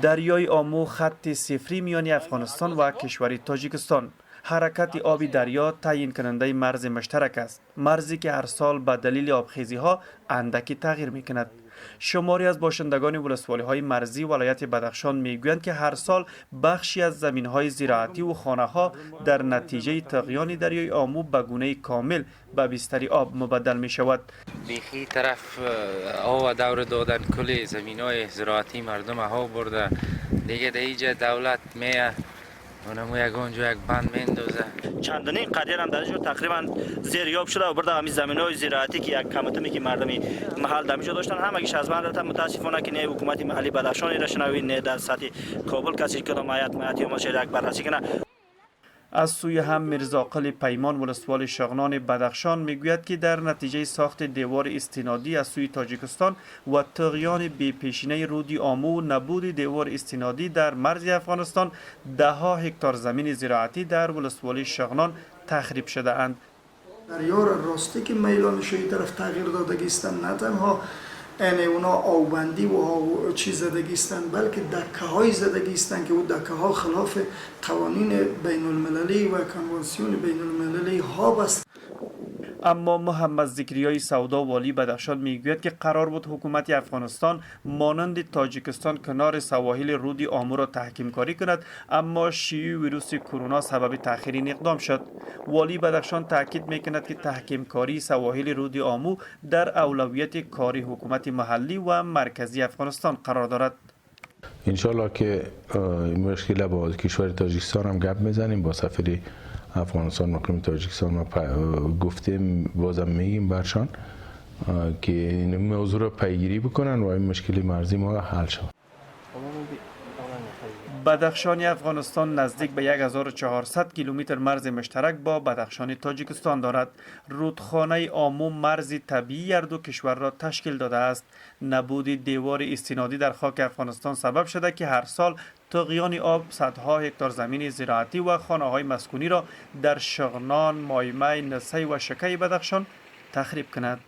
دریای آمو خط صفری میان افغانستان و کشور تاجیکستان. حرکت آب دریا تعیین کننده مرز مشترک است، مرزی که هر سال به دلیل آبخیزی ها اندکی تغییر می کند. شماری از باشندگان ولسوالی های مرزی ولایت بدخشان می گویند که هر سال بخشی از زمین های زراعتی و خانه ها در نتیجه طغیان دریای آمو به گونه کامل به بستر آب مبدل می شود. بیخی طرف آب دور دادن کل زمین های زراعتی مردم ها برده دیگه در اینجا دولت میه اونمو یکانجا یک بند میندازه. چندانی قدیر هم درش تقریبا زیریاب شده و برده همین زمینای زراعتی که یک کمتمی که مردمی محل دمیجا داشتن همگیش از بند رفتن. متاسفانه که نه حکومت محلی بدخشان را شنوی نه در سطح کابل کسی کدام هیئت یا مشهد یک بررسی کنه. از سوی هم میرزاقل پیمان ولسوال شغنان بدخشان میگوید که در نتیجه ساخت دیوار استنادی از سوی تاجیکستان و طغیان بی پیشینه رود آمو و نبود دیوار استنادی در مرز افغانستان ده ها هکتار زمین زراعتی در ولسوال شغنان تخریب شده اند. دریا راستی که میلانش این طرف تغییر دادگی است، نه تنها اونا آوبندی و چیز زدگی است، بلکه دکه های زدگی است که او دکه ها خلاف قوانین بین المللی و کنوانسیون بین المللی ها است. اما محمد ذکریای سودا والی بدخشان میگوید که قرار بود حکومت افغانستان مانند تاجیکستان کنار سواحل رود آمو را تحکیم کاری کند، اما شیوع ویروس کرونا سبب تأخیر این اقدام شد. والی بدخشان تاکید میکند که تحکیم کاری سواحل رود آمو در اولویت کاری حکومت محلی و مرکزی افغانستان قرار دارد. انشالله که مشکل با کشور تاجیکستان هم گپ میزنیم، با سفیر افغانستان مقیم تاجیکستان ما گفتیم، بازم میگیم برشان که این موضوع را پیگیری بکنن و این مشکل مرزی ما حل شود. بدخشان افغانستان نزدیک به 1400 کیلومتر مرز مشترک با بدخشان تاجیکستان دارد. رودخانه آمو مرز طبیعی هر دو کشور را تشکیل داده است. نبود دیوار استنادی در خاک افغانستان سبب شده که هر سال طغیان آب صدها هکتار زمین زراعتی و خانه های مسکونی را در شغنان، مایمه، نسی و شکی بدخشان تخریب کند.